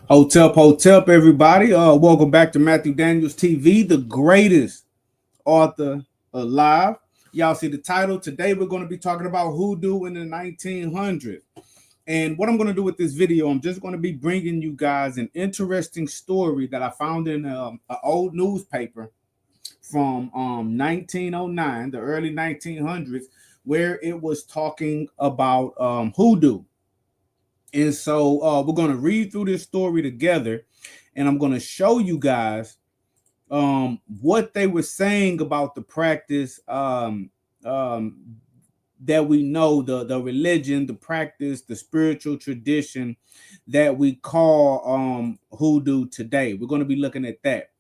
Hotep, everybody. Welcome back to Matthew Daniels TV, the greatest author alive. Y'all see the title. Today we're going to be talking about hoodoo in the 1900s. And what I'm going to do with this video, I'm just going to be bringing you guys an interesting story that I found in an old newspaper from 1909, the early 1900s, where it was talking about hoodoo. And so we're going to read through this story together, and I'm going to show you guys what they were saying about the practice um, that we know, the religion, the practice, the spiritual tradition that we call hoodoo today. We're going to be looking at that.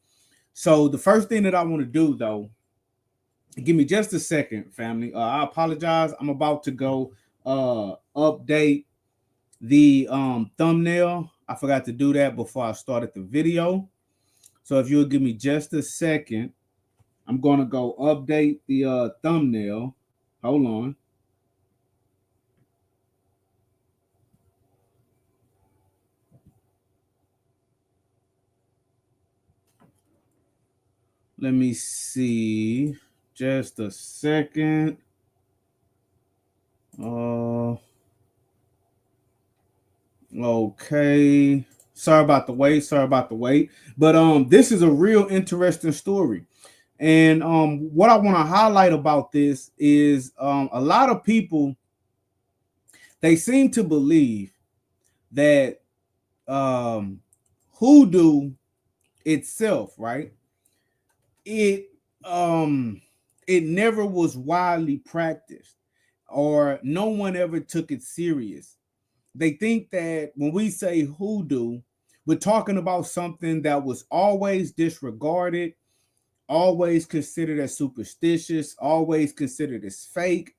So the first thing that I want to do, though, give me just a second, family. I apologize. I'm about to go update the thumbnail. I forgot to do that before I started the video. So if you'll give me just a second, I'm going to go update the thumbnail. Hold on. Let me see. Just a second. Okay. Sorry about the wait. But this is a real interesting story. And what I want to highlight about this is a lot of people, they seem to believe that um, hoodoo itself, right? It um, it never was widely practiced, or no one ever took it serious. They think that when we say hoodoo, we're talking about something that was always disregarded, always considered as superstitious, always considered as fake.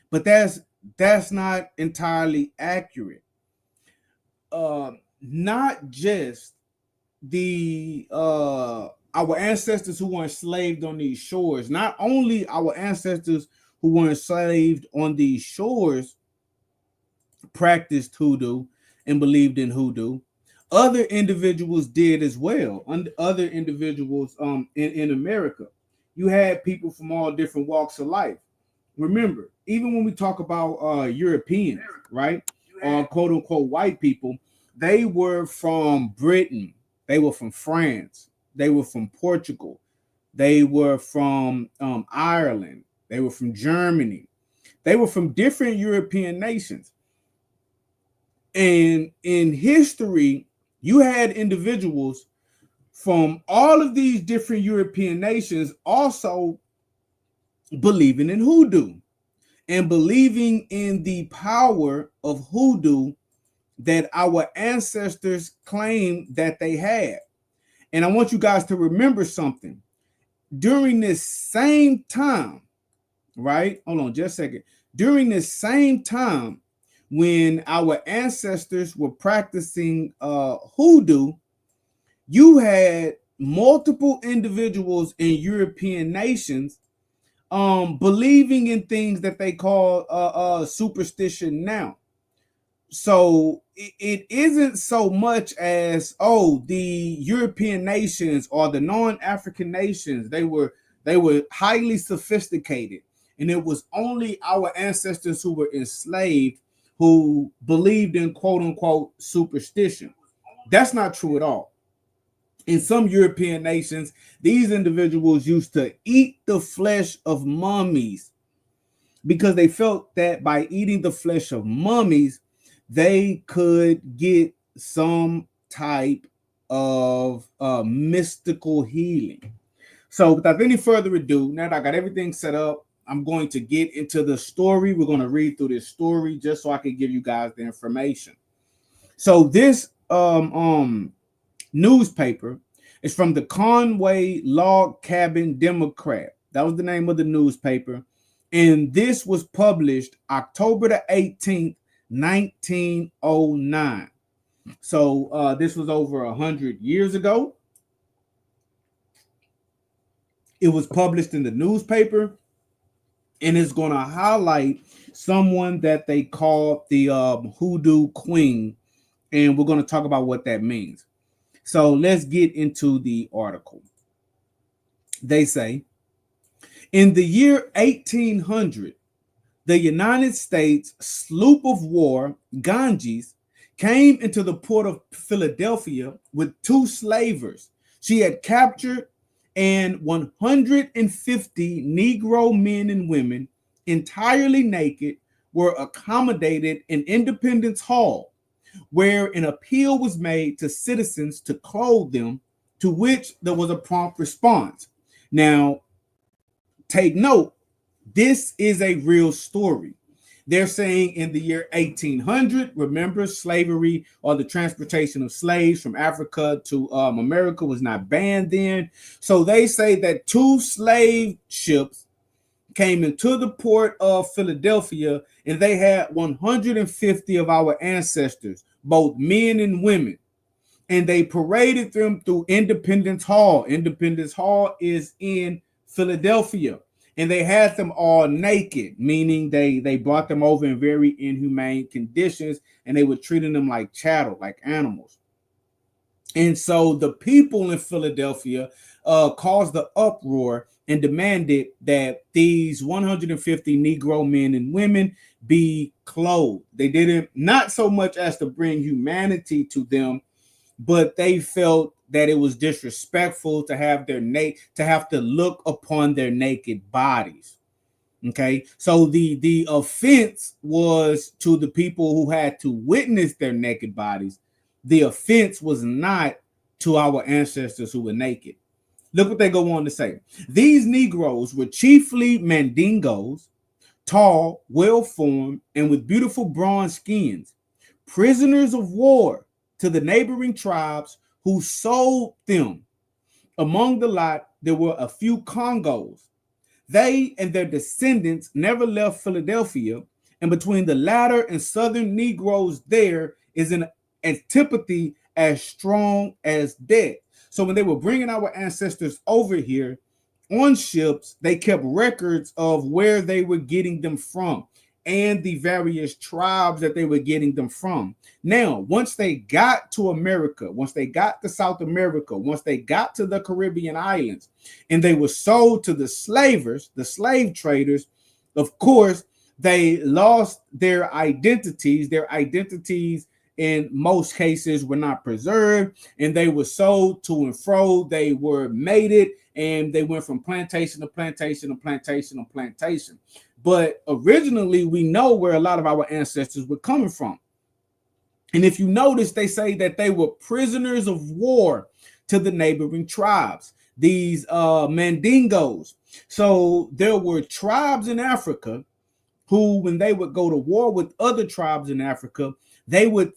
But that's not entirely accurate. Not just the our ancestors who were enslaved on these shores, not only our ancestors who were enslaved on these shores practiced hoodoo and believed in hoodoo. Other individuals did as well. Other individuals in America. You had people from all different walks of life. Remember, even when we talk about Europeans, right? Or quote unquote white people, they were from Britain, they were from France, they were from Portugal, they were from Ireland, they were from Germany, they were from different European nations. And in history, you had individuals from all of these different European nations also believing in hoodoo and believing in the power of hoodoo that our ancestors claimed that they had. And I want you guys to remember something. During this same time, right? Hold on just a second. During this same time, when our ancestors were practicing hoodoo, you had multiple individuals in European nations believing in things that they call superstition now. So it isn't so much as, oh, the European nations or the non-African nations, they were highly sophisticated, and it was only our ancestors who were enslaved who believed in quote unquote superstition. That's not true at all. In some European nations, these individuals used to eat the flesh of mummies because they felt that by eating the flesh of mummies, they could get some type of mystical healing. So, without any further ado, now that I got everything set up, I'm going to get into the story. We're going to read through this story just so I can give you guys the information. So, this newspaper is from the Conway Log Cabin Democrat. That was the name of the newspaper. And this was published October the 18th, 1909. So this was over 100 years ago. It was published in the newspaper, and it's going to highlight someone that they call the Hoodoo Queen. And we're going to talk about what that means. So let's get into the article. They say, in the year 1800, the United States sloop of war, Ganges, came into the port of Philadelphia with two slavers. She had captured, and 150 Negro men and women, entirely naked, were accommodated in Independence Hall, where an appeal was made to citizens to clothe them, to which there was a prompt response. Now, take note, this is a real story. They're saying in the year 1800, remember, slavery or the transportation of slaves from Africa to America was not banned then. So they say that two slave ships came into the port of Philadelphia, and they had 150 of our ancestors, both men and women, and they paraded them through Independence Hall. Independence Hall is in Philadelphia. And they had them all naked, meaning they brought them over in very inhumane conditions, and they were treating them like chattel, like animals. And so the people in Philadelphia caused the uproar and demanded that these 150 Negro men and women be clothed. They didn't, not so much as to bring humanity to them, but they felt that it was disrespectful to have to have to look upon their naked bodies. Okay, so the offense was to the people who had to witness their naked bodies. The offense was not to our ancestors who were naked. Look what they go on to say. These Negroes were chiefly Mandingos, tall, well-formed, and with beautiful bronze skins, prisoners of war to the neighboring tribes who sold them. Among the lot, there were a few Congos. They and their descendants never left Philadelphia, and between the latter and southern Negroes there is an antipathy as strong as death. So when they were bringing our ancestors over here on ships, they kept records of where they were getting them from and the various tribes that they were getting them from. Now, once they got to America, once they got to South America, once they got to the Caribbean islands, and they were sold to the slavers, the slave traders, of course, they lost their identities. Their identities in most cases were not preserved, and they were sold to and fro. They were mated, and they went from plantation to plantation to plantation to plantation. But originally, we know where a lot of our ancestors were coming from. And if you notice, they say that they were prisoners of war to the neighboring tribes, these Mandingos. So there were tribes in Africa who, when they would go to war with other tribes in Africa, they would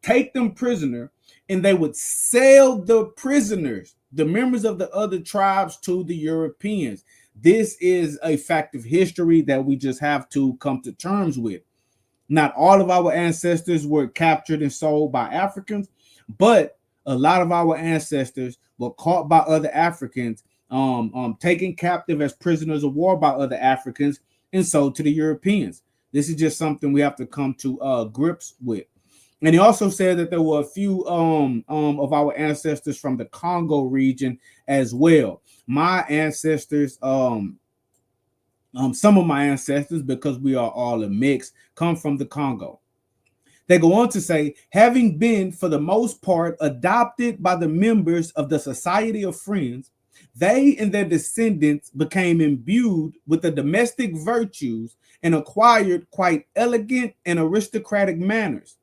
take them prisoner, and they would sell the prisoners, the members of the other tribes, to the Europeans. This is a fact of history that we just have to come to terms with. Not all of our ancestors were captured and sold by Africans, but a lot of our ancestors were caught by other Africans, taken captive as prisoners of war by other Africans, and sold to the Europeans. This is just something we have to come to grips with. And he also said that there were a few of our ancestors from the Congo region as well. My ancestors, some of my ancestors, because we are all a mix, come from the Congo. They go on to say, having been for the most part adopted by the members of the Society of Friends, they and their descendants became imbued with the domestic virtues and acquired quite elegant and aristocratic manners.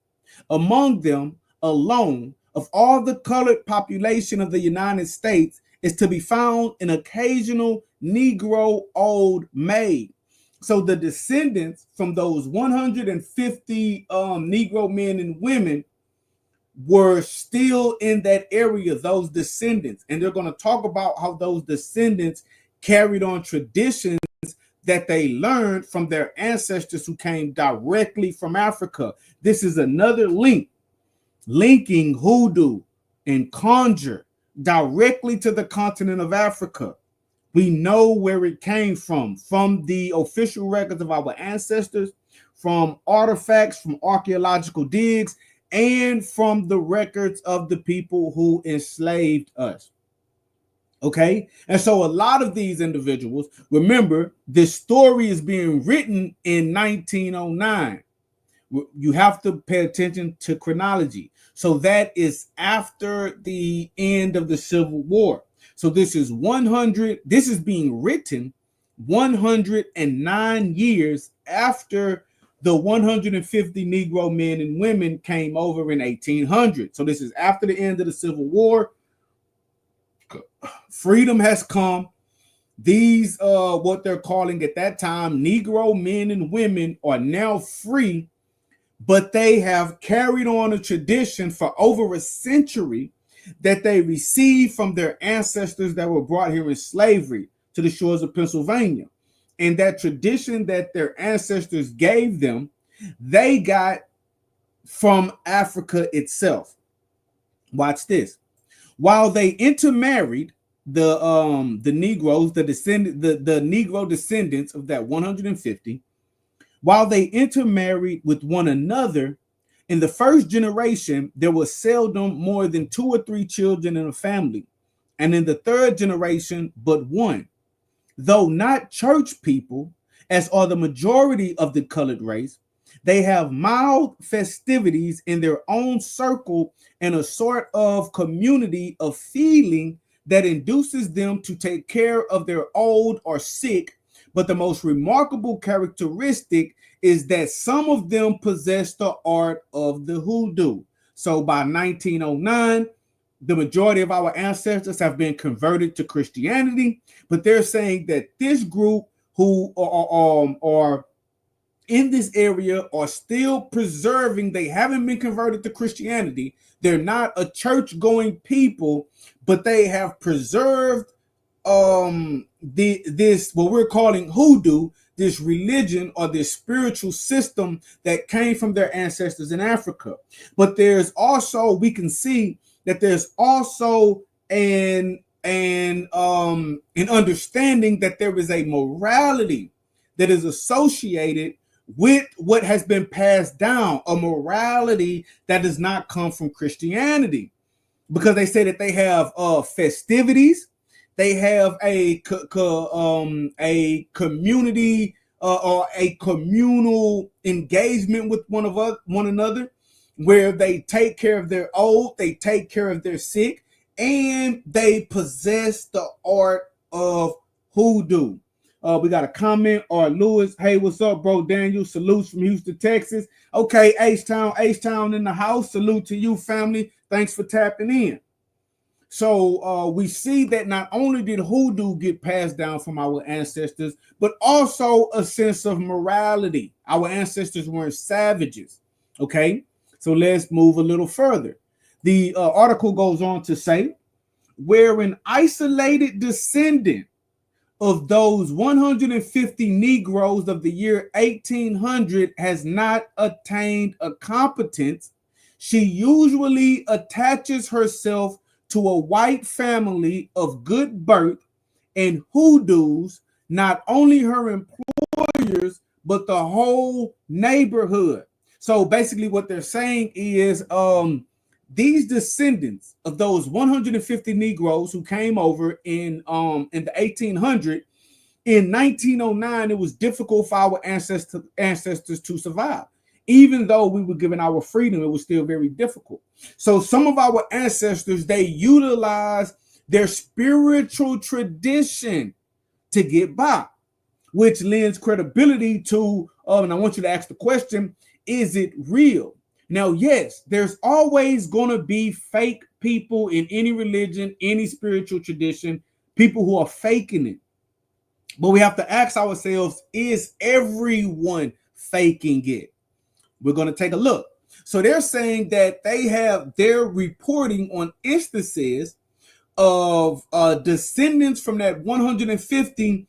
Among them alone, of all the colored population of the United States, is to be found an occasional Negro old maid. So the descendants from those 150 Negro men and women were still in that area, those descendants. And they're going to talk about how those descendants carried on traditions that they learned from their ancestors who came directly from Africa. This is another link, linking hoodoo and conjure directly to the continent of Africa. We know where it came from the official records of our ancestors, from artifacts, from archaeological digs, and from the records of the people who enslaved us. Okay. And so a lot of these individuals, remember, this story is being written in 1909. You have to pay attention to chronology. So that is after the end of the Civil War. So this is this is being written 109 years after the 150 Negro men and women came over in 1800. So this is after the end of the Civil War. Freedom has come. These, what they're calling at that time, Negro men and women are now free, but they have carried on a tradition for over a century that they received from their ancestors that were brought here in slavery to the shores of Pennsylvania. And that tradition that their ancestors gave them, they got from Africa itself. Watch this. While they intermarried, the Negroes, the Negro descendants of that 150, while they intermarried with one another, in the first generation, there was seldom more than 2 or 3 children in a family, and in the third generation, but one. Though not church people, as are the majority of the colored race, they have mild festivities in their own circle and a sort of community of feeling that induces them to take care of their old or sick. But the most remarkable characteristic is that some of them possess the art of the hoodoo. So by 1909, the majority of our ancestors have been converted to Christianity, but they're saying that this group who are in this area are still preserving. They haven't been converted to Christianity. They're not a church-going people, but they have preserved this what we're calling hoodoo, this religion or this spiritual system that came from their ancestors in Africa. But there's also, we can see that there's also an understanding that there is a morality that is associated with what has been passed down, a morality that does not come from Christianity, because they say that they have festivities, they have a community or a communal engagement with one another, where they take care of their old, they take care of their sick, and they possess the art of hoodoo. We got a comment, or Lewis. Hey, what's up, bro? Daniel, salutes from Houston, Texas. Okay, H-Town in the house. Salute to you, family. Thanks for tapping in. So we see that not only did hoodoo get passed down from our ancestors, but also a sense of morality. Our ancestors weren't savages. Okay, so let's move a little further. The article goes on to say, where an isolated descendant of those 150 Negroes of the year 1800 has not attained a competence, she usually attaches herself to a white family of good birth and hoodoos not only her employers, but the whole neighborhood. So basically what they're saying is these descendants of those 150 Negroes who came over in the 1800s, in 1909, it was difficult for our ancestors to survive. Even though we were given our freedom, it was still very difficult. So some of our ancestors, they utilized their spiritual tradition to get by, which lends credibility to, and I want you to ask the question, is it real? Now, yes, there's always going to be fake people in any religion, any spiritual tradition, people who are faking it. But we have to ask ourselves, is everyone faking it? We're going to take a look. So they're saying that they're reporting on instances of descendants from that 150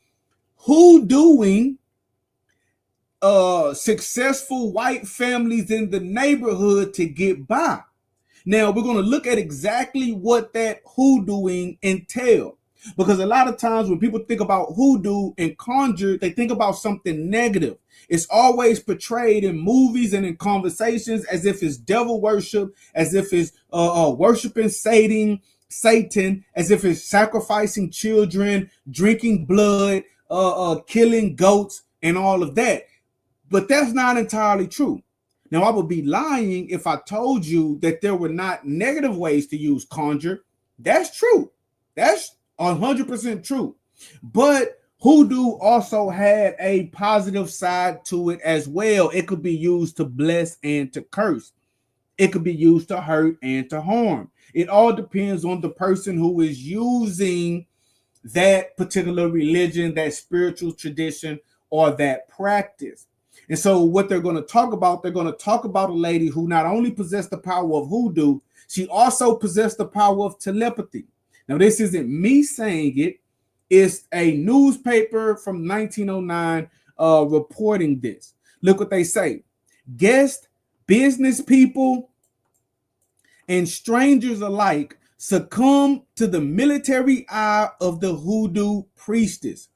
who doing successful white families in the neighborhood to get by. Now we're going to look at exactly what that hoodooing entail. Because a lot of times when people think about hoodoo and conjure, they think about something negative. It's always portrayed in movies and in conversations as if it's devil worship, as if it's worshiping Satan, as if it's sacrificing children, drinking blood, killing goats, and all of that. But that's not entirely true. Now, I would be lying if I told you that there were not negative ways to use conjure. That's true. That's 100% true. But hoodoo also had a positive side to it as well. It could be used to bless and to curse. It could be used to hurt and to harm. It all depends on the person who is using that particular religion, that spiritual tradition, or that practice. And so what they're going to talk about, they're going to talk about a lady who not only possessed the power of hoodoo, she also possessed the power of telepathy. Now, this isn't me saying it. It's a newspaper from 1909 reporting this. Look what they say. Guests, business people, and strangers alike succumb to the military eye of the hoodoo priestess.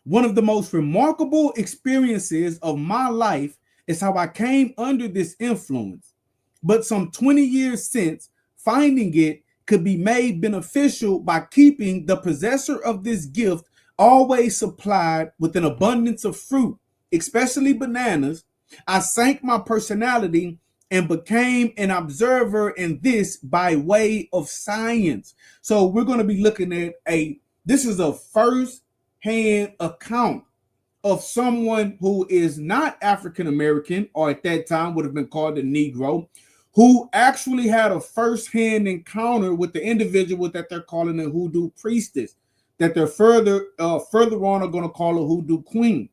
One of the most remarkable experiences of my life is how I came under this influence. But some 20 years since, finding it could be made beneficial by keeping the possessor of this gift always supplied with an abundance of fruit, especially bananas, I sank my personality and became an observer in this by way of science. So we're going to be looking at this is a first-hand account of someone who is not African-American, or at that time would have been called a Negro, who actually had a first-hand encounter with the individual that they're calling a hoodoo priestess, that they're further on are going to call a hoodoo queen.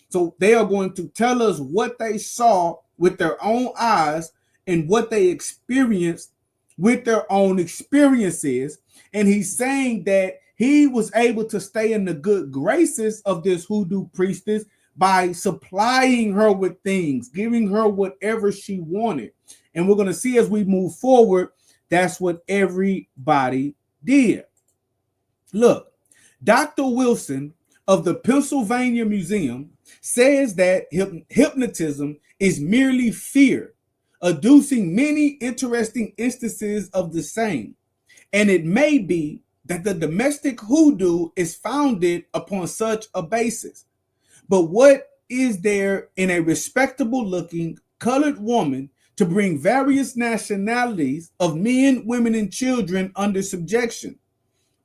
So they are going to tell us what they saw with their own eyes and what they experienced with their own experiences. And he's saying that he was able to stay in the good graces of this hoodoo priestess by supplying her with things, giving her whatever she wanted. And we're going to see as we move forward, that's what everybody did. Look, Dr. Wilson of the Pennsylvania Museum says that hypnotism is merely fear, adducing many interesting instances of the same. And it may be that the domestic hoodoo is founded upon such a basis. But what is there in a respectable looking colored woman to bring various nationalities of men, women, and children under subjection?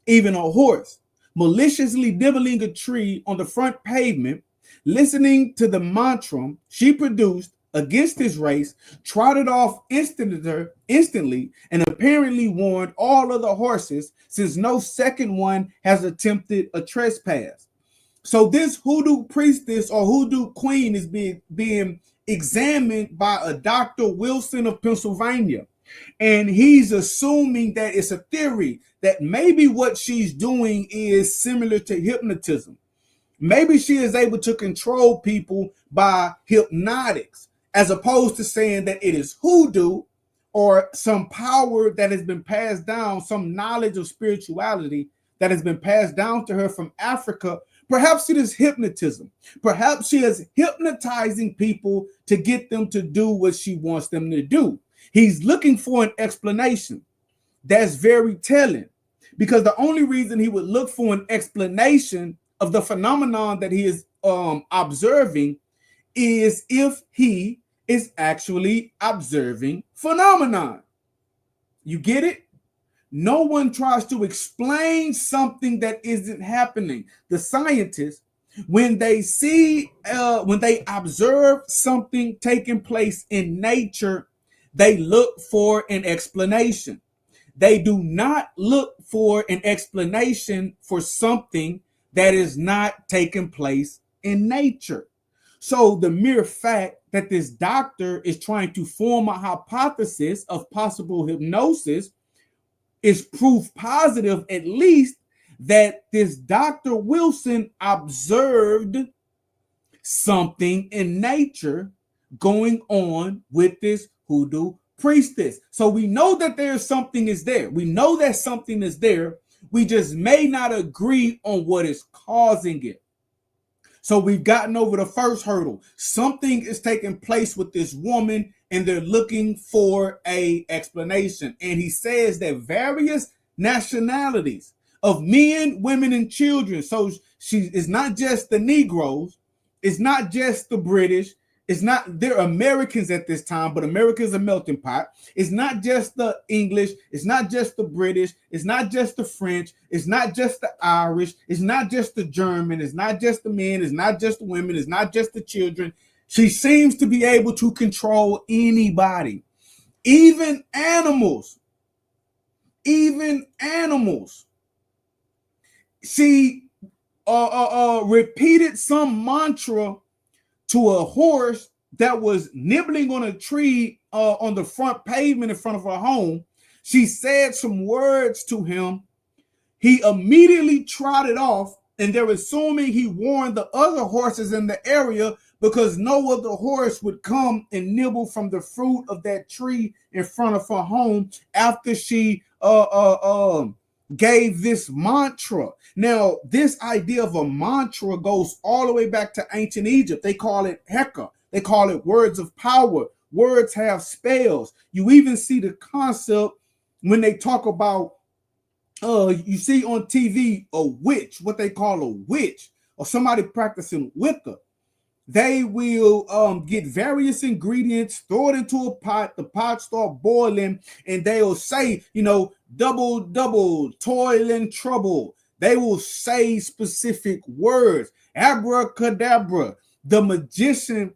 Even a horse, maliciously nibbling a tree on the front pavement, listening to the mantra she produced against his race, trotted off instantly and apparently warned all other horses, since no second one has attempted a trespass. So this hoodoo priestess or hoodoo queen is being examined by a Dr. Wilson of Pennsylvania. And he's assuming that it's a theory that maybe what she's doing is similar to hypnotism. Maybe she is able to control people by hypnotics, as opposed to saying that it is hoodoo or some power that has been passed down, some knowledge of spirituality that has been passed down to her from Africa. Perhaps it is hypnotism. Perhaps she is hypnotizing people to get them to do what she wants them to do. He's looking for an explanation. That's very telling, because the only reason he would look for an explanation of the phenomenon that he is observing is if he is actually observing phenomenon. You get it? No one tries to explain something that isn't happening. The scientists, when they observe something taking place in nature, they look for an explanation. They do not look for an explanation for something that is not taking place in nature. So the mere fact that this doctor is trying to form a hypothesis of possible hypnosis is proof positive, at least, that this Dr. Wilson observed something in nature going on with this hoodoo priestess. So we know that there's something is there. We know that something is there. We just may not agree on what is causing it. So we've gotten over the first hurdle. Something is taking place with this woman and they're looking for a explanation. And he says that various nationalities of men, women, and children. So she is not just the Negroes. It's not just the British. It's not, they're Americans at this time, but America's a melting pot. It's not just the English. It's not just the British. It's not just the French. It's not just the Irish. It's not just the German. It's not just the men. It's not just the women. It's not just the children. She seems to be able to control anybody, even animals. Even animals. She repeated some mantra to a horse that was nibbling on a tree on the front pavement in front of her home. She said some words to him. He immediately trotted off, and they're assuming he warned the other horses in the area because no other horse would come and nibble from the fruit of that tree in front of her home after she gave this mantra. Now, this idea of a mantra goes all the way back to ancient Egypt. They call it Heka. They call it words of power. Words have spells. You even see the concept when they talk about, you see on TV, a witch, what they call a witch, or somebody practicing Wicca. They will get various ingredients, throw it into a pot, the pot start boiling, and they'll say, double, toil and trouble. They will say specific words, abracadabra. The magician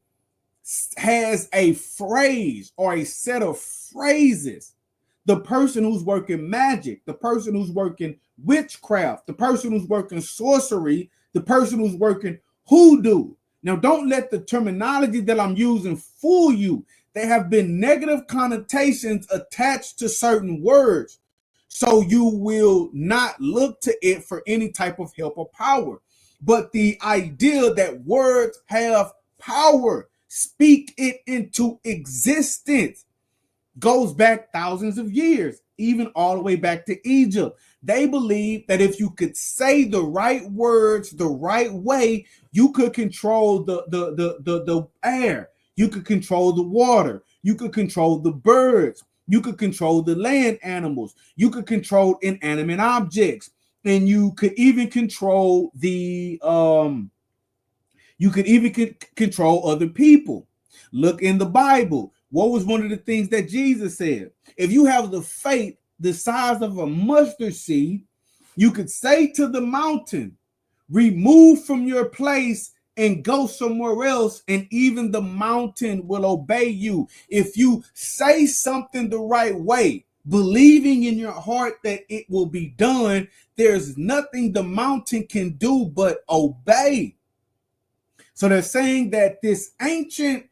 has a phrase or a set of phrases. The person who's working magic, the person who's working witchcraft, the person who's working sorcery, the person who's working hoodoo. Now, don't let the terminology that I'm using fool you. There have been negative connotations attached to certain words, so you will not look to it for any type of help or power. But the idea that words have power, speak it into existence, goes back thousands of years, even all the way back to Egypt. They believe that if you could say the right words the right way, you could control the air, you could control the water, you could control the birds, you could control the land animals, you could control inanimate objects, and you could even control control other people. Look in the Bible. What was one of the things that Jesus said? If you have the faith the size of a mustard seed, you could say to the mountain, remove from your place and go somewhere else, and even the mountain will obey you. If you say something the right way, believing in your heart that it will be done, there's nothing the mountain can do but obey. So they're saying that this ancient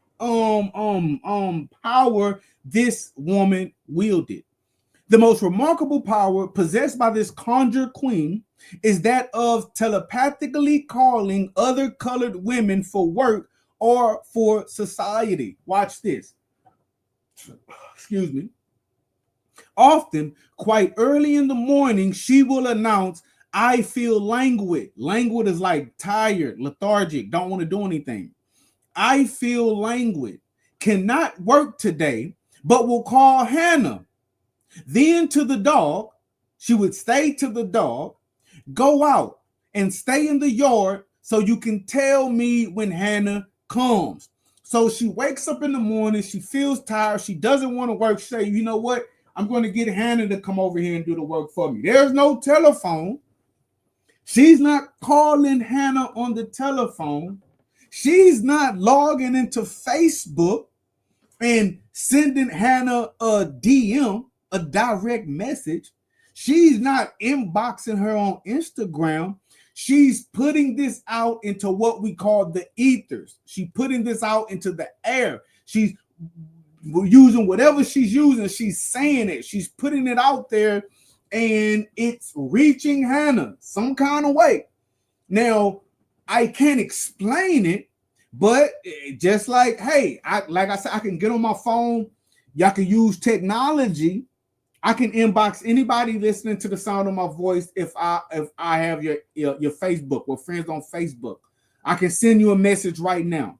power this woman wielded. The most remarkable power possessed by this conjure queen is that of telepathically calling other colored women for work or for society. Watch this. Excuse me. Often, quite early in the morning, she will announce, I feel languid. Languid is like tired, lethargic, don't want to do anything. I feel languid, cannot work today, but will call Hannah. Then to the dog, she would say to the dog, go out and stay in the yard so you can tell me when Hannah comes. So she wakes up in the morning, she feels tired, she doesn't want to work. She say, you know what? I'm going to get Hannah to come over here and do the work for me. There's no telephone. She's not calling Hannah on the telephone. She's not logging into Facebook and sending Hannah a DM, a direct message. She's not inboxing her on Instagram. She's putting this out into what we call the ethers. She's putting this out into the air. She's using whatever she's using. She's saying it. She's putting it out there, and it's reaching Hannah some kind of way. Now, I can't explain it, but just like, hey, like I said, I can get on my phone, Y'all can use technology. I can inbox anybody listening to the sound of my voice if I have your Facebook or friends on Facebook. I can send you a message right now.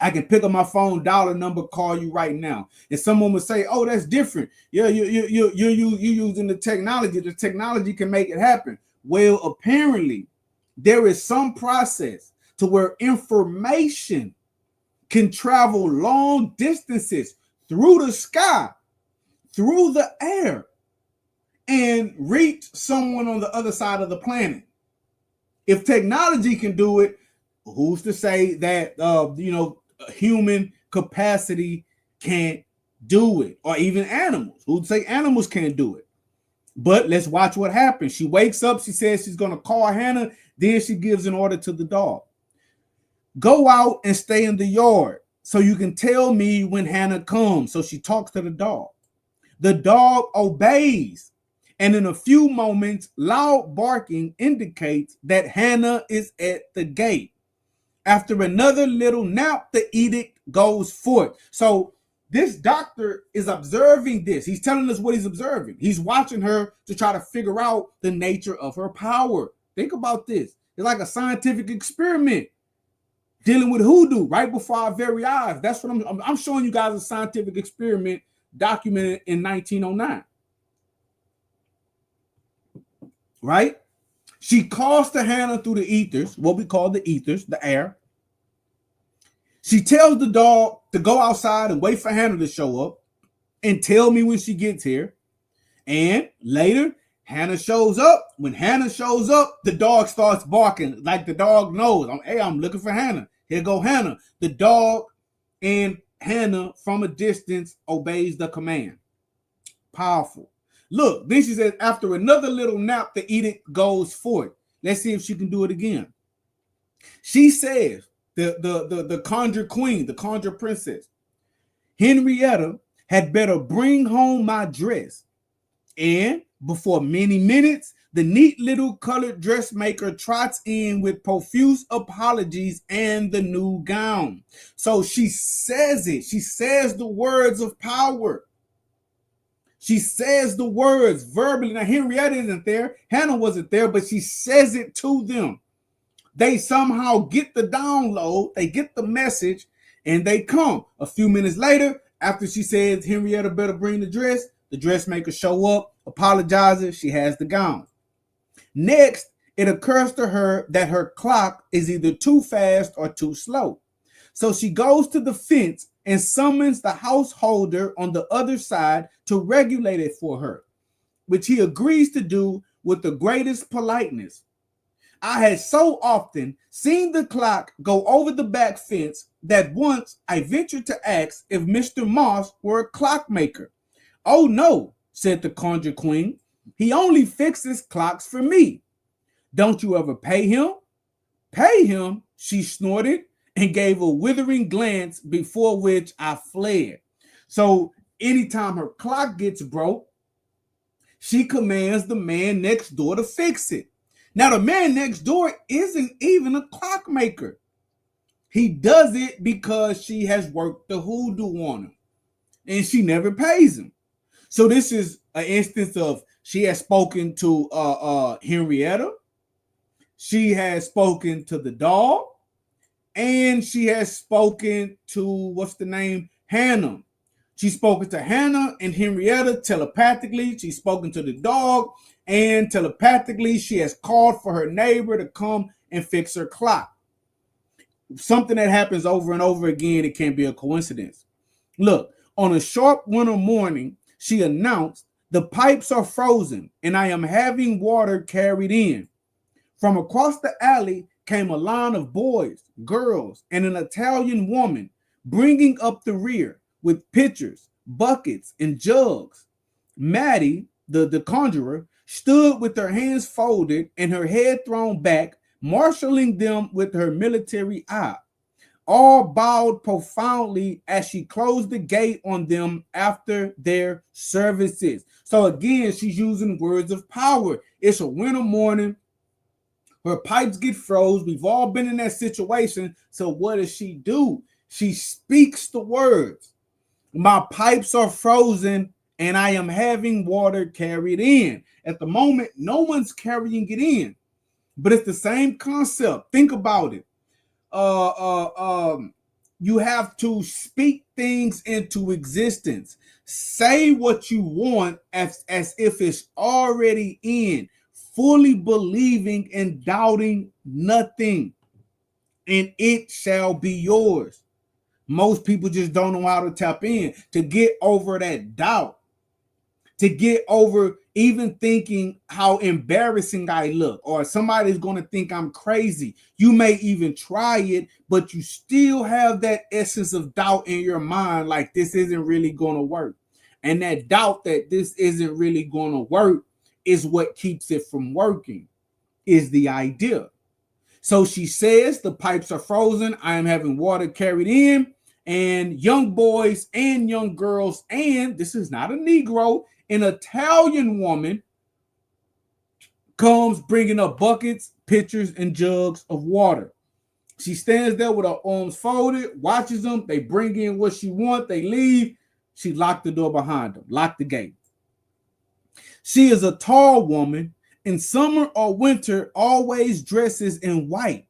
I can pick up my phone, dial a number, call you right now. And someone would say, "Oh, that's different. Yeah, you using the technology. The technology can make it happen." Well, apparently, there is some process to where information can travel long distances through the sky, through the air, and reach someone on the other side of the planet. If technology can do it, who's to say that human capacity can't do it, or even animals? Who'd say animals can't do it? But let's watch what happens. She wakes up. She says she's going to call Hannah. Then she gives an order to the dog. Go out and stay in the yard so you can tell me when Hannah comes. So she talks to the dog. The dog obeys. And in a few moments, loud barking indicates that Hannah is at the gate. After another little nap, the edict goes forth. So this doctor is observing this. He's telling us what he's observing. He's watching her to try to figure out the nature of her power. Think about this. It's like a scientific experiment dealing with hoodoo right before our very eyes. That's what I'm showing you guys, a scientific experiment documented in 1909. Right? She calls to Hannah through the ethers, what we call the ethers, the air. She tells the dog to go outside and wait for Hannah to show up and tell me when she gets here. And later, Hannah shows up. When Hannah shows up, the dog starts barking like the dog knows. I'm looking for Hannah. Here go Hannah. The dog and Hannah from a distance obeys the command. Powerful. Look, then she says, after another little nap, the edict goes forth. Let's see if she can do it again. She says, the conjure queen, the conjure princess, Henrietta had better bring home my dress. And before many minutes, the neat little colored dressmaker trots in with profuse apologies and the new gown. So she says it. She says the words of power. She says the words verbally. Now, Henrietta isn't there. Hannah wasn't there, but she says it to them. They somehow get the download. They get the message, and they come. A few minutes later, after she says Henrietta better bring the dress, the dressmaker show up, apologizes. She has the gown. Next, it occurs to her that her clock is either too fast or too slow. So she goes to the fence and summons the householder on the other side to regulate it for her, which he agrees to do with the greatest politeness. I had so often seen the clock go over the back fence that once I ventured to ask if Mr. Moss were a clockmaker. Oh no, said the conjure queen. He only fixes clocks for me. Don't you ever pay him? Pay him, she snorted and gave a withering glance before which I fled. So anytime her clock gets broke, she commands the man next door to fix it. Now, the man next door isn't even a clockmaker. He does it because she has worked the hoodoo on him, and she never pays him. So this is an instance of she has spoken to Henrietta, she has spoken to the dog, and she has spoken to, Hannah. She's spoken to Hannah and Henrietta telepathically. She's spoken to the dog, and telepathically, she has called for her neighbor to come and fix her clock. Something that happens over and over again, it can't be a coincidence. Look, on a sharp winter morning, she announced, the pipes are frozen, and I am having water carried in. From across the alley came a line of boys, girls, and an Italian woman bringing up the rear with pitchers, buckets, and jugs. Maddie, the conjurer, stood with her hands folded and her head thrown back, marshaling them with her military eye. All bowed profoundly as she closed the gate on them after their services. So again, she's using words of power. It's a winter morning. Her pipes get froze. We've all been in that situation. So what does she do? She speaks the words. My pipes are frozen and I am having water carried in. At the moment, no one's carrying it in, but it's the same concept. Think about it. Uh, you have to speak things into existence. Say what you want as if it's already in, fully believing and doubting nothing, and it shall be yours. Most people just don't know how to tap in to get over that doubt, to get over even thinking how embarrassing I look, or somebody's going to think I'm crazy. You may even try it, but you still have that essence of doubt in your mind, like this isn't really going to work. And that doubt that this isn't really going to work is what keeps it from working, is the idea. So she says the pipes are frozen. I am having water carried in, and young boys and young girls, and this is not a Negro, an Italian woman comes bringing up buckets, pitchers, and jugs of water. She stands there with her arms folded, watches them. They bring in what she wants. They leave. She locked the door behind them, locked the gate. She is a tall woman. In summer or winter, always dresses in white,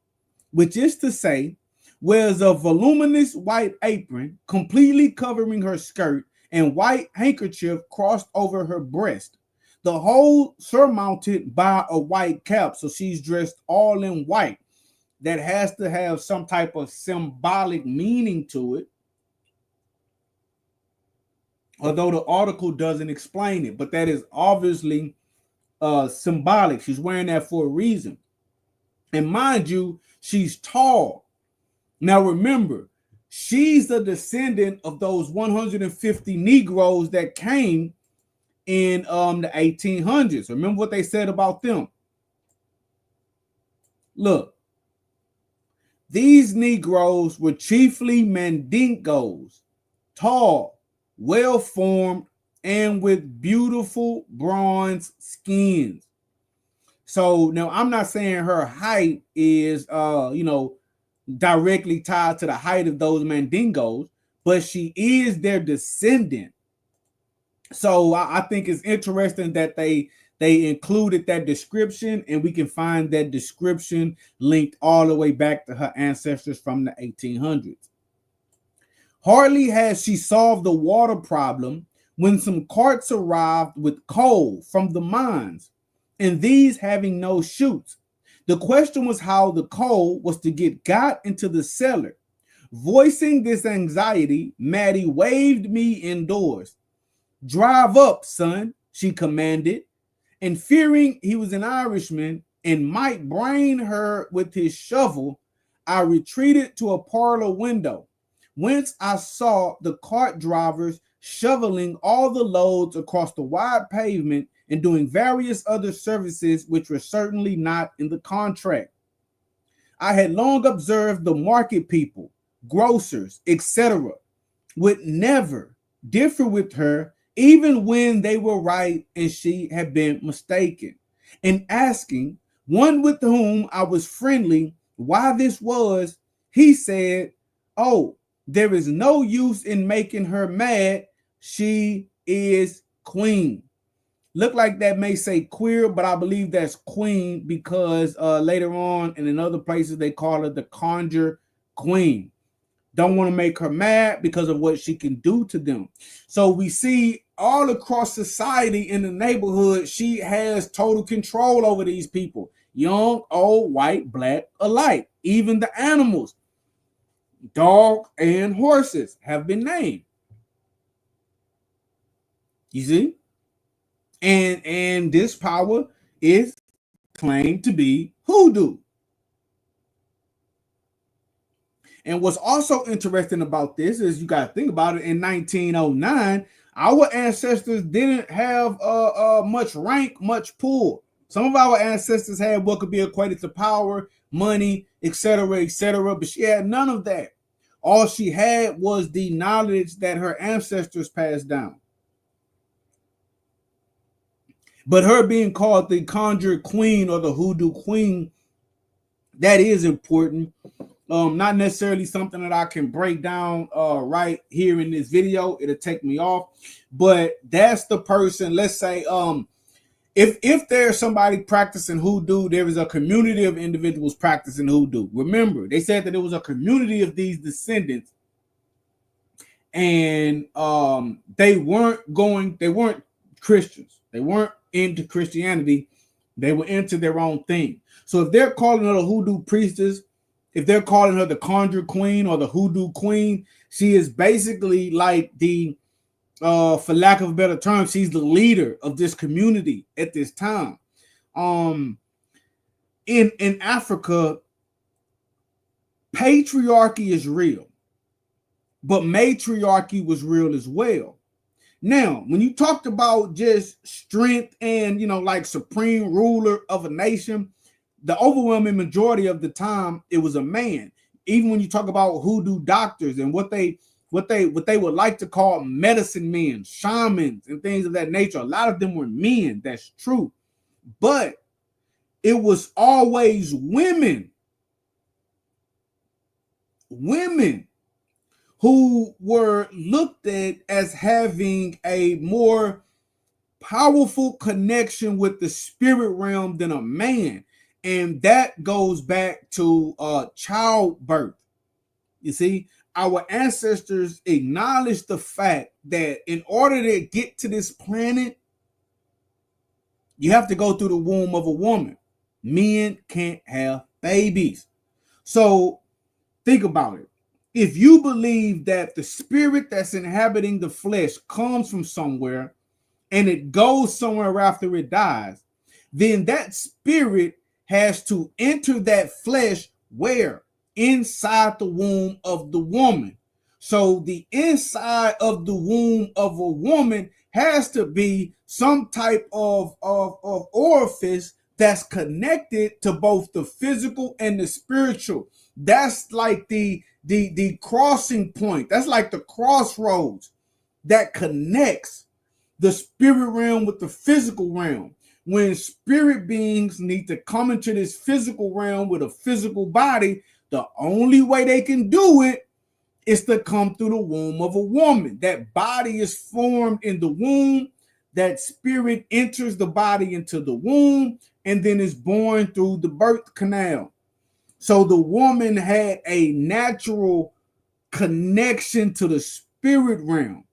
which is to say, wears a voluminous white apron completely covering her skirt and white handkerchief crossed over her breast, the whole surmounted by a white cap. So she's dressed all in white. That has to have some type of symbolic meaning to it, although the article doesn't explain it, but that is obviously symbolic. She's wearing that for a reason. And mind you, she's tall. Now remember, she's a descendant of those 150 Negroes that came in the 1800s. Remember what they said about them. Look, these Negroes were chiefly Mandingos, tall, well-formed, and with beautiful bronze skins. So now I'm not saying her height is, directly tied to the height of those Mandingos, but she is their descendant. So I think it's interesting that they included that description, and we can find that description linked all the way back to her ancestors from the 1800s. Hardly had she solved the water problem when some carts arrived with coal from the mines, and these having no chutes. The question was how the coal was to get got into the cellar. Voicing this anxiety, Maddie waved me indoors. Drive up, son, she commanded, and fearing he was an Irishman and might brain her with his shovel, I retreated to a parlor window, whence I saw the cart drivers shoveling all the loads across the wide pavement and doing various other services which were certainly not in the contract. I had long observed the market people, grocers, etc., would never differ with her, even when they were right and she had been mistaken. In asking one with whom I was friendly why this was, he said, "Oh, there is no use in making her mad. She is queen." Look like that may say queer, but I believe that's queen because later on and in other places they call her the conjure queen. Don't want to make her mad because of what she can do to them. So we see all across society in the neighborhood, she has total control over these people. Young, old, white, black, alike. Even the animals, dog and horses have been named. You see? And this power is claimed to be hoodoo. And what's also interesting about this is you got to think about it. In 1909, our ancestors didn't have much rank, much pull. Some of our ancestors had what could be equated to power, money, etc., etc., but she had none of that. All she had was the knowledge that her ancestors passed down. But her being called the conjure queen or the hoodoo queen, that is important Not necessarily something that I can break down right here in this video. It'll take me off. But that's the person, let's say, if there's somebody practicing hoodoo, there is a community of individuals practicing hoodoo. Remember, they said that it was a community of these descendants, and they weren't Christians. They weren't into Christianity. They were into their own thing. So if they're calling her a hoodoo priestess, if they're calling her the conjure queen or the hoodoo queen, she is basically like the for lack of a better term, she's the leader of this community at this time. In Africa, patriarchy is real, but matriarchy was real as well. Now, when you talked about just strength and, like supreme ruler of a nation, the overwhelming majority of the time it was a man. Even when you talk about hoodoo doctors and what they would like to call medicine men, shamans, and things of that nature, a lot of them were men. That's true. But it was always women who were looked at as having a more powerful connection with the spirit realm than a man. And that goes back to childbirth. You see, our ancestors acknowledged the fact that in order to get to this planet, you have to go through the womb of a woman. Men can't have babies. So think about it. If you believe that the spirit that's inhabiting the flesh comes from somewhere and it goes somewhere after it dies, then that spirit has to enter that flesh where? Inside the womb of the woman. So the inside of the womb of a woman has to be some type of orifice that's connected to both the physical and the spiritual. That's like the crossing point. That's like the crossroads that connects the spirit realm with the physical realm. When spirit beings need to come into this physical realm with a physical body, the only way they can do it is to come through the womb of a woman. That body is formed in the womb. That spirit enters the body into the womb and then is born through the birth canal. So the woman had a natural connection to the spirit realm.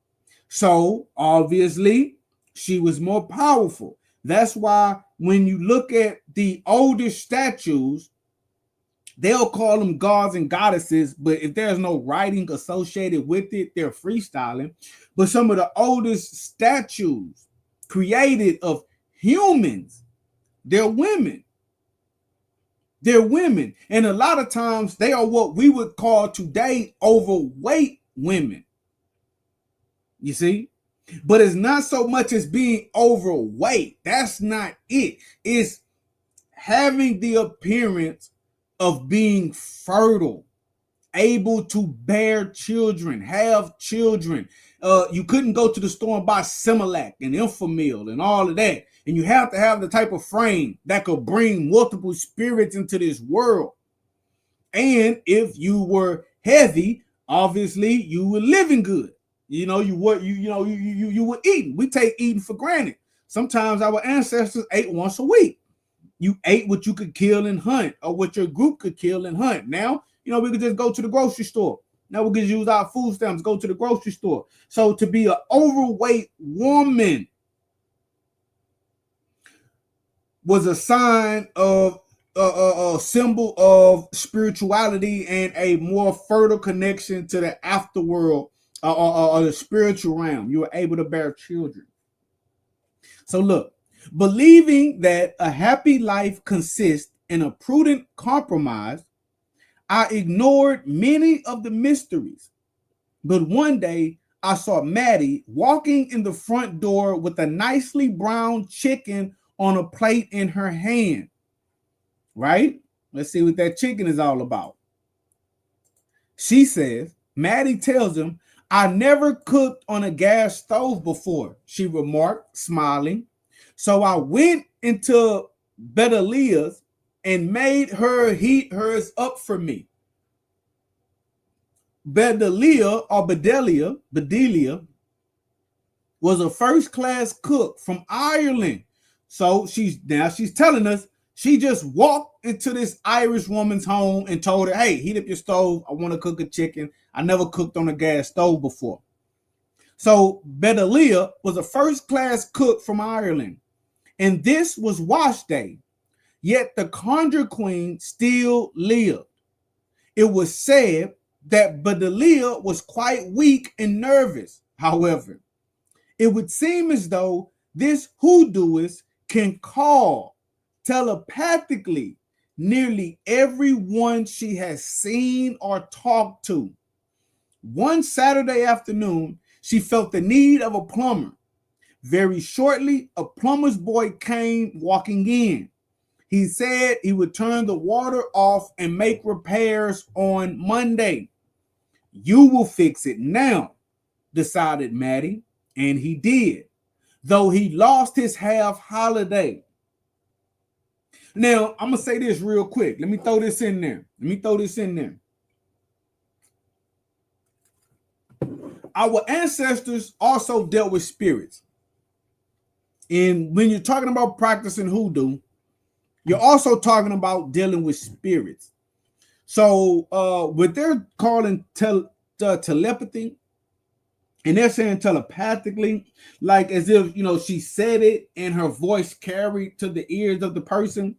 So obviously, she was more powerful. That's why when you look at the oldest statues, they'll call them gods and goddesses, but if there's no writing associated with it, they're freestyling. But some of the oldest statues created of humans, they're women. They're women. And a lot of times they are what we would call today overweight women. You see? But it's not so much as being overweight. That's not it. It's having the appearance of being fertile, able to bear children, have children. You couldn't go to the store and buy Similac and Infamil and all of that. And you have to have the type of frame that could bring multiple spirits into this world. And if you were heavy, obviously you were living good. You were eating. We take eating for granted. Sometimes our ancestors ate once a week. You ate what you could kill and hunt, or what your group could kill and hunt. Now, we could just go to the grocery store. Now we can use our food stamps, go to the grocery store. So to be an overweight woman was a sign of a symbol of spirituality and a more fertile connection to the afterworld or the spiritual realm. You were able to bear children. So look, believing that a happy life consists in a prudent compromise, I ignored many of the mysteries. But one day I saw Maddie walking in the front door with a nicely browned chicken on a plate in her hand. Right? Let's see what that chicken is all about. She says, Maddie tells him, I never cooked on a gas stove before, she remarked, smiling. So I went into Betalia's and made her heat hers up for me. Bedelia was a first-class cook from Ireland. So she's telling us she just walked into this Irish woman's home and told her, hey, heat up your stove. I want to cook a chicken. I never cooked on a gas stove before. So Bedelia was a first-class cook from Ireland. And this was wash day. Yet the conjure queen still lived. It was said that Bedelia was quite weak and nervous. However, it would seem as though this hoodooist can call telepathically nearly everyone she has seen or talked to. One Saturday afternoon, she felt the need of a plumber. Very shortly, a plumber's boy came walking in. He said he would turn the water off and make repairs on Monday. You will fix it now, decided Maddie, and he did, though he lost his half holiday. Now, I'm going to say this real quick. Let me throw this in there. Our ancestors also dealt with spirits. And when you're talking about practicing hoodoo, you're also talking about dealing with spirits. So what they're calling telepathy, and they're saying telepathically, like as if, she said it and her voice carried to the ears of the person.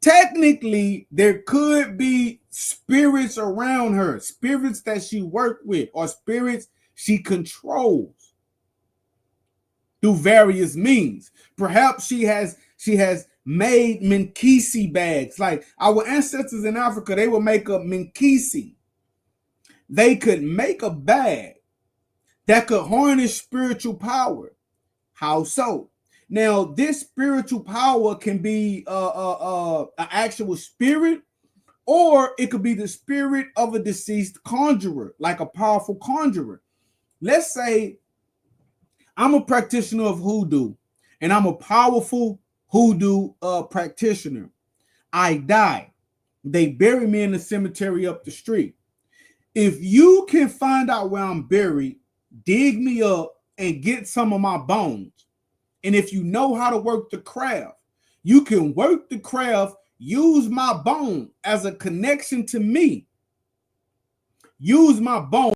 Technically, there could be spirits around her, spirits that she worked with, or spirits she controls through various means. Perhaps she has made minkisi bags. Like our ancestors in Africa, they would make a minkisi. They could make a bag that could harness spiritual power. How so? Now, this spiritual power can be an actual spirit, or it could be the spirit of a deceased conjurer, like a powerful conjurer. Let's say I'm a practitioner of hoodoo, and I'm a powerful hoodoo practitioner. I die. They bury me in the cemetery up the street. If you can find out where I'm buried, dig me up and get some of my bones, and if you know how to work the craft, you can work the craft, use my bone as a connection to me. Use my bone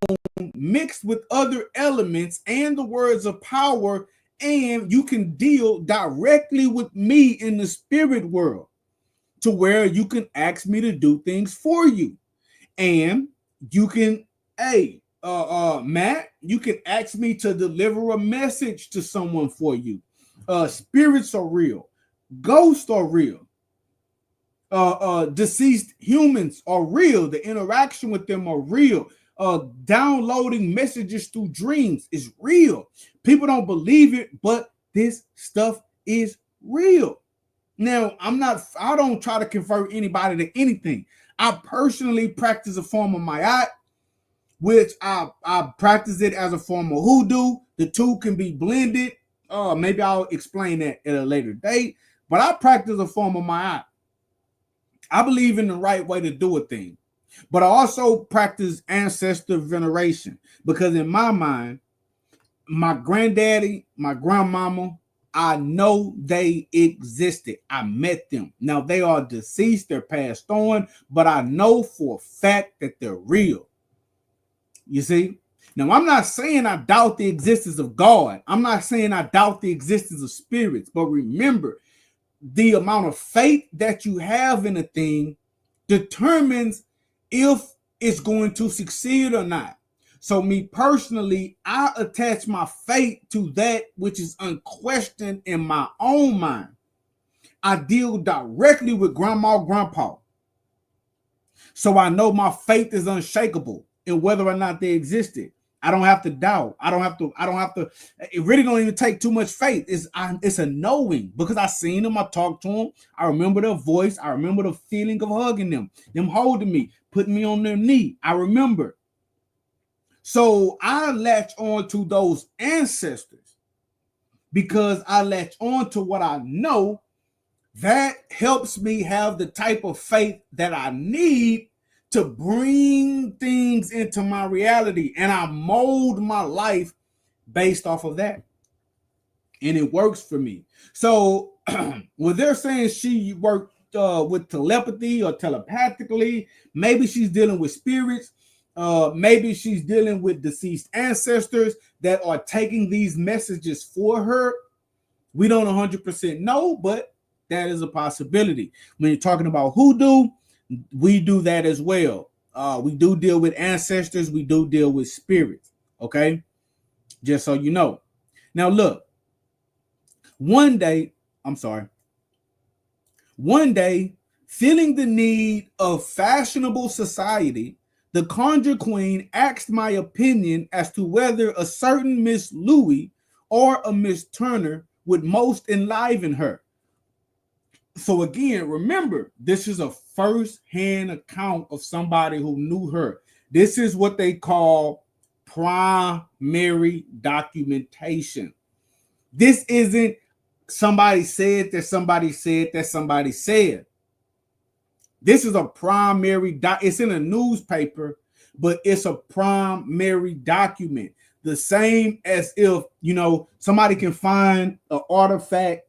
mixed with other elements and the words of power, and you can deal directly with me in the spirit world to where you can ask me to do things for you. And you can, Matt, you can ask me to deliver a message to someone for you. Spirits are real. Ghosts are real. Deceased humans are real. The interaction with them are real. Downloading messages through dreams is real. People don't believe it, but this stuff is real. Now, I don't try to convert anybody to anything. I personally practice a form of Mayat, which I practice it as a form of hoodoo. The two can be blended. Maybe I'll explain that at a later date. But I practice a form of Mayat. I believe in the right way to do a thing. But I also practice ancestor veneration, because in my mind, my granddaddy, my grandmama, I know they existed. I met them. Now they are deceased, they're passed on, but I know for a fact that they're real. You see? Now, I'm not saying I doubt the existence of God. I'm not saying I doubt the existence of spirits. But remember, the amount of faith that you have in a thing determines if it's going to succeed or not. So me personally, I attach my faith to that which is unquestioned in my own mind. I deal directly with grandma, grandpa. So I know my faith is unshakable in whether or not they existed. I don't have to doubt. I don't have to. It really don't even take too much faith. It's a knowing, because I seen them. I talked to them. I remember their voice. I remember the feeling of hugging them holding me, putting me on their knee. I remember. So I latch on to those ancestors because I latch on to what I know. That helps me have the type of faith that I need to bring things into my reality, and I mold my life based off of that. And it works for me. So when they're saying she worked with telepathy or telepathically, maybe she's dealing with spirits, maybe she's dealing with deceased ancestors that are taking these messages for her. We don't 100% know, but that is a possibility. When you're talking about hoodoo, we do that as well. We do deal with ancestors, we do deal with spirits. Okay, just so you know. Now look, one day, I'm sorry, one day, feeling the need of fashionable society, the Conjure Queen asked my opinion as to whether a certain Miss Louie or a Miss Turner would most enliven her. So again, remember, this is a first-hand account of somebody who knew her. This is what they call primary documentation. This isn't somebody said that somebody said that somebody said. This is a primary it's in a newspaper, but it's a primary document. The same as if, somebody can find an artifact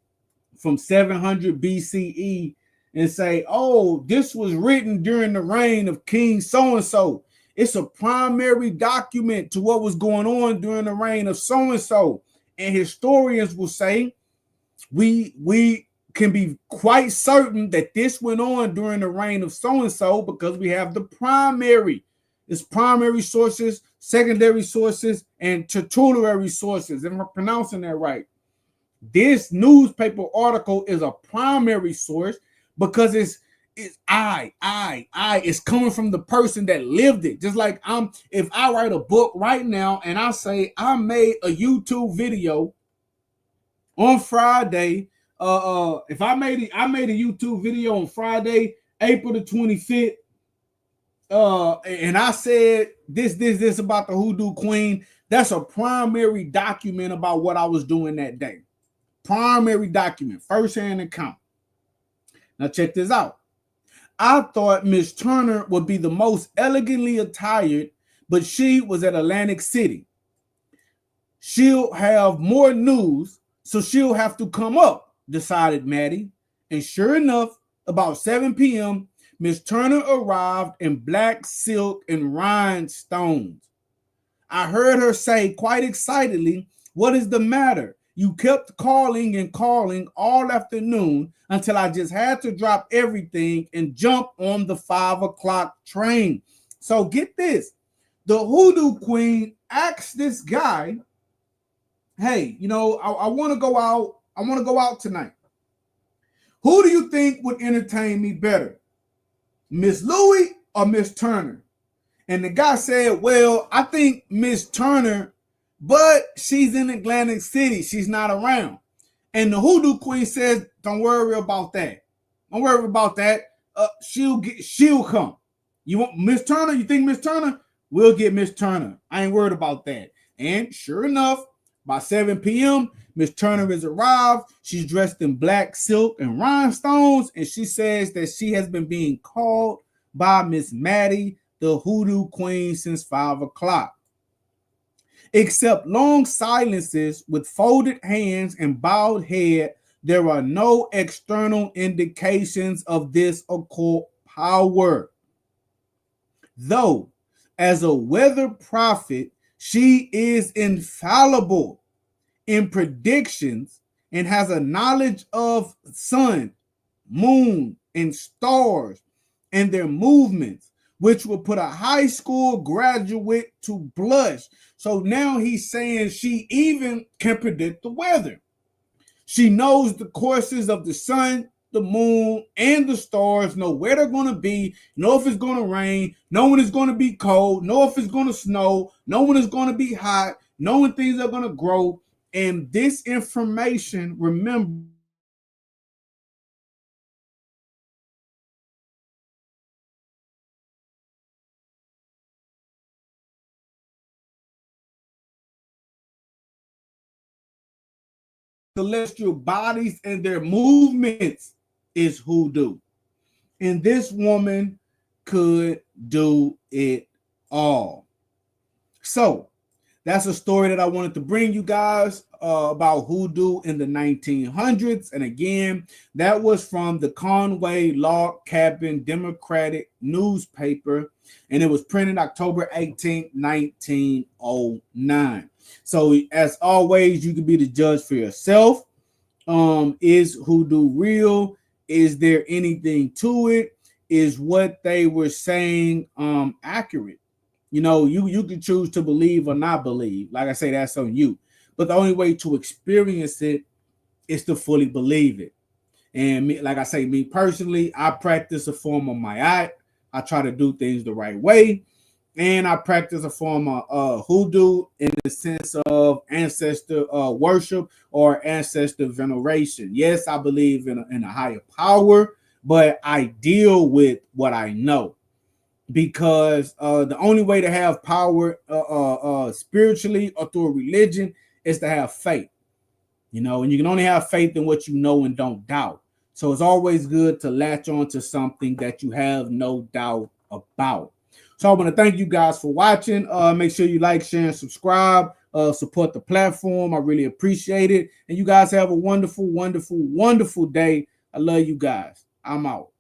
from 700 BCE and say, oh, this was written during the reign of King so-and-so. It's a primary document to what was going on during the reign of so-and-so. And historians will say, we can be quite certain that this went on during the reign of so-and-so because we have the primary. It's primary sources, secondary sources, and tertiary sources. If I'm pronouncing that right. This newspaper article is a primary source because it's it's coming from the person that lived it. Just like if I write a book right now and I say I made a YouTube video on Friday, if I made a YouTube video on Friday, April the 25th, and I said this about the Hoodoo Queen, that's a primary document about what I was doing that day. Primary document, first-hand account. Now check this out. I thought Miss Turner would be the most elegantly attired, but she was at Atlantic City. She'll have more news, so she'll have to come up, decided Maddie. And sure enough, about 7 p.m., Miss Turner arrived in black silk and rhinestones. I heard her say quite excitedly, "What is the matter? You kept calling and calling all afternoon until I just had to drop everything and jump on the 5 o'clock train." So get this. The Hoodoo Queen asked this guy, hey, I want to go out. I want to go out tonight. Who do you think would entertain me better? Miss Louie or Miss Turner? And the guy said, well, I think Miss Turner, but she's in Atlantic City. She's not around. And the Hoodoo Queen says, don't worry about that. Don't worry about that. She'll come. You want Miss Turner? You think Miss Turner? We'll get Miss Turner. I ain't worried about that. And sure enough, by 7 p.m., Miss Turner has arrived. She's dressed in black silk and rhinestones, and she says that she has been being called by Miss Maddie, the Hoodoo Queen, since 5 o'clock. Except long silences with folded hands and bowed head, there are no external indications of this occult power. Though, as a weather prophet, she is infallible in predictions and has a knowledge of sun, moon, and stars and their movements, which will put a high school graduate to blush. So now he's saying she even can predict the weather. She knows the courses of the sun, the moon, and the stars, know where they're going to be, know if it's going to rain, know when it's going to be cold, know if it's going to snow, know when it's going to be hot, know when things are going to grow. And this information, remember, celestial bodies and their movements is hoodoo. And this woman could do it all. So that's a story that I wanted to bring you guys about hoodoo in the 1900s. And again, that was from the Conway Log Cabin Democratic newspaper, and it was printed October 18th, 1909. So as always, you can be the judge for yourself. Is hoodoo real? Is there anything to it? Is what they were saying accurate? You know, you can choose to believe or not believe. Like I say, that's on you. But the only way to experience it is to fully believe it. And me, like I say, me personally, I practice a form of my art. I try to do things the right way. And I practice a form of hoodoo in the sense of ancestor worship or ancestor veneration. Yes, I believe in a higher power, but I deal with what I know, because the only way to have power spiritually or through a religion is to have faith, you know, and you can only have faith in what you know and don't doubt. So it's always good to latch on to something that you have no doubt about. So I want to thank you guys for watching. Make sure you like, share, and subscribe. Support the platform. I really appreciate it. And you guys have a wonderful, wonderful, wonderful day. I love you guys. I'm out.